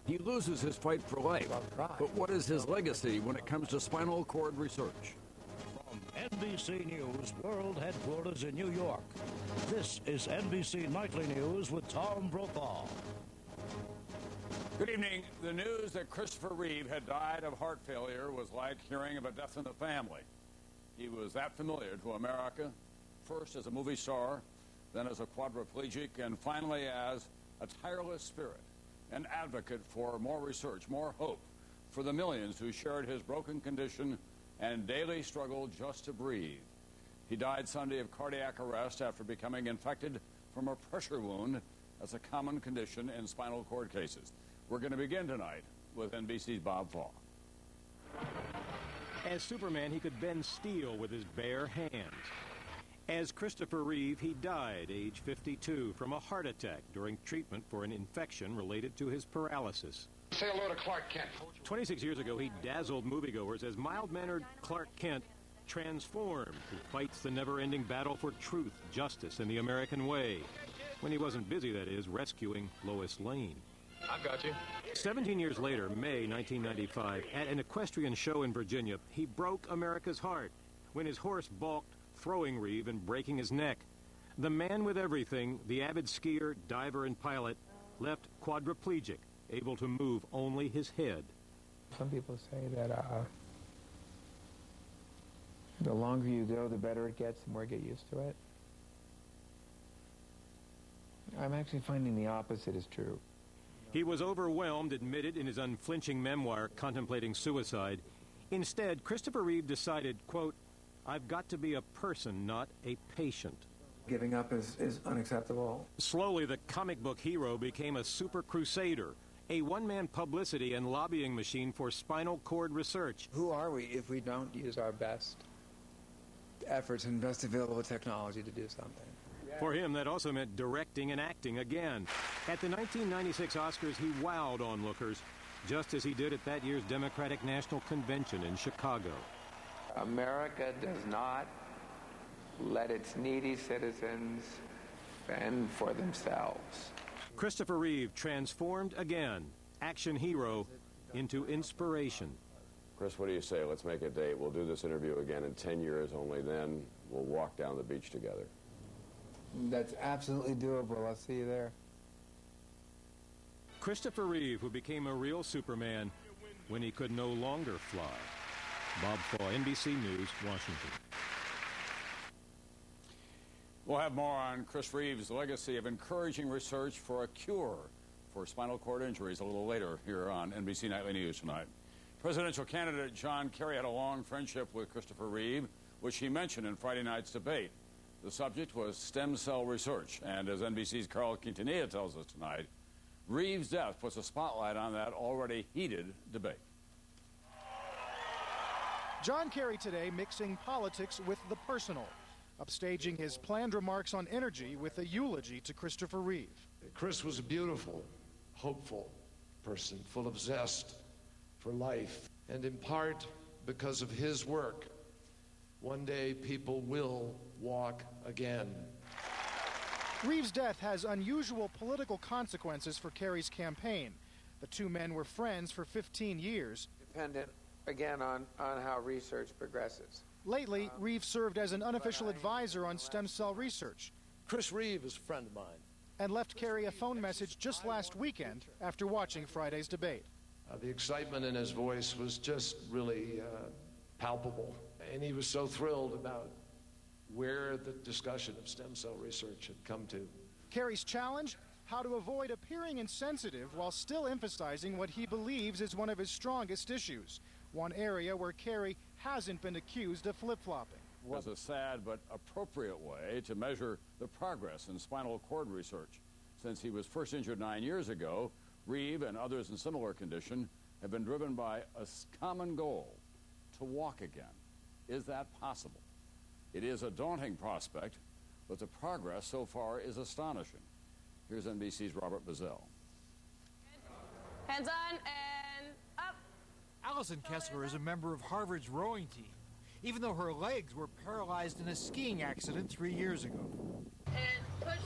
He loses his fight for life. But what is his legacy when it comes to spinal cord research? From NBC News World Headquarters in New York, this is NBC Nightly News with Tom Brokaw. Good evening. The news that Christopher Reeve had died of heart failure was like hearing of a death in the family. He was that familiar to America, first as a movie star, then as a quadriplegic, and finally as a tireless spirit, an advocate for more research, more hope for the millions who shared his broken condition and daily struggle just to breathe. He died Sunday of cardiac arrest after becoming infected from a pressure wound. That's a common condition in spinal cord cases. We're going to begin tonight with NBC's Bob Falk. As Superman, he could bend steel with his bare hands. As Christopher Reeve, he died, age 52, from a heart attack during treatment for an infection related to his paralysis. Say hello to Clark Kent. 26 years ago, he dazzled moviegoers as mild-mannered Clark Kent transformed, who fights the never-ending battle for truth, justice, and the American way. When he wasn't busy, that is, rescuing Lois Lane. I've got you. 17 years later, May 1995, at an equestrian show in Virginia, he broke America's heart when his horse balked, throwing Reeve and breaking his neck. The man with everything, the avid skier, diver, and pilot, left quadriplegic, able to move only his head. Some people say that the longer you go, the better it gets, the more you get used to it. I'm actually finding the opposite is true. He was overwhelmed, admitted in his unflinching memoir, Contemplating Suicide. Instead, Christopher Reeve decided, quote, "I've got to be a person, not a patient." Giving up is unacceptable. Slowly, the comic book hero became a super crusader, a one-man publicity and lobbying machine for spinal cord research. Who are we if we don't use our best efforts and best available technology to do something? For him, that also meant directing and acting again. At the 1996 Oscars, he wowed onlookers, just as he did at that year's Democratic National Convention in Chicago. America does not let its needy citizens fend for themselves. Christopher Reeve transformed again, action hero into inspiration. Chris, what do you say? Let's make a date. We'll do this interview again in 10 years. Only then we'll walk down the beach together. That's absolutely doable. I'll see you there. Christopher Reeve, who became a real Superman when he could no longer fly. Bob Falk, NBC News, Washington. We'll have more on Chris Reeve's legacy of encouraging research for a cure for spinal cord injuries a little later here on NBC Nightly News tonight. Presidential candidate John Kerry had a long friendship with Christopher Reeve, which he mentioned in Friday night's debate. The subject was stem cell research, and as NBC's Carl Quintanilla tells us tonight, Reeve's death puts a spotlight on that already heated debate. John Kerry today mixing politics with the personal, upstaging his planned remarks on energy with a eulogy to Christopher Reeve. Chris was a beautiful, hopeful person, full of zest for life. And in part, because of his work, one day people will walk again. Reeve's death has unusual political consequences for Kerry's campaign. The two men were friends for 15 years. Dependent, again, on how research progresses. Lately, Reeve served as an unofficial advisor on stem cell research. Chris Reeve is a friend of mine. And left Kerry a phone message just last weekend after watching Friday's debate. The excitement in his voice was just really palpable. And he was so thrilled about where the discussion of stem cell research had come to. Kerry's challenge? How to avoid appearing insensitive while still emphasizing what he believes is one of his strongest issues, one area where Kerry hasn't been accused of flip-flopping. It was a sad but appropriate way to measure the progress in spinal cord research. Since he was first injured 9 years ago, Reeve and others in similar condition have been driven by a common goal, to walk again. Is that possible? It is a daunting prospect, but the progress so far is astonishing. Here's NBC's Robert Bazell. Hands on and up. Allison Kessler is a member of Harvard's rowing team, even though her legs were paralyzed in a skiing accident 3 years ago. And push.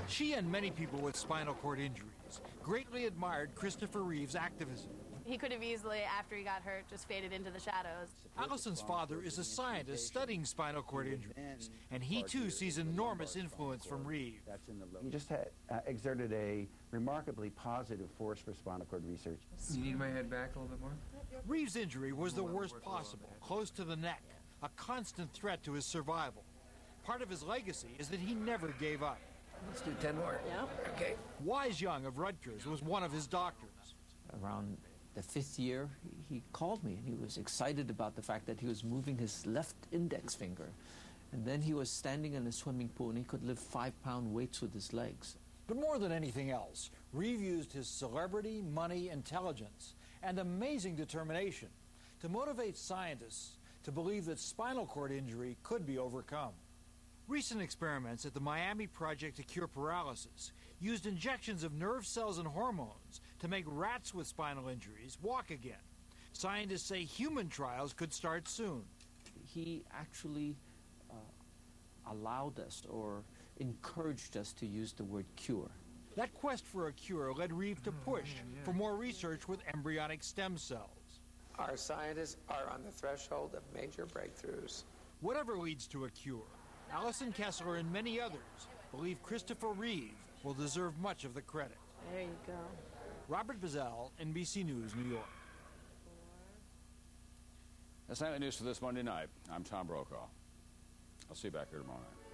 She and many people with spinal cord injuries greatly admired Christopher Reeve's activism. He could have easily, after he got hurt, just faded into the shadows. Allison's father is a scientist studying spinal cord injuries, and he too sees enormous influence from Reeve. He just exerted a remarkably positive force for spinal cord research. You need my head back a little bit more? Reeve's injury was the worst possible, close to the neck, a constant threat to his survival. Part of his legacy is that he never gave up. Let's do 10 more. Yeah. Okay. Wise Young of Rutgers was one of his doctors. Around the 5th year, he called me, and he was excited about the fact that he was moving his left index finger. And then he was standing in a swimming pool, and he could lift 5-pound weights with his legs. But more than anything else, Reeve used his celebrity, money, intelligence, and amazing determination to motivate scientists to believe that spinal cord injury could be overcome. Recent experiments at the Miami Project to Cure Paralysis used injections of nerve cells and hormones to make rats with spinal injuries walk again. Scientists say human trials could start soon. He actually allowed us or encouraged us to use the word cure. That quest for a cure led Reeve to push for more research with embryonic stem cells. Our scientists are on the threshold of major breakthroughs. Whatever leads to a cure, Allison Kessler and many others believe Christopher Reeve will deserve much of the credit. There you go. Robert Bazell, NBC News, New York. That's nightly news for this Monday night. I'm Tom Brokaw. I'll see you back here tomorrow night.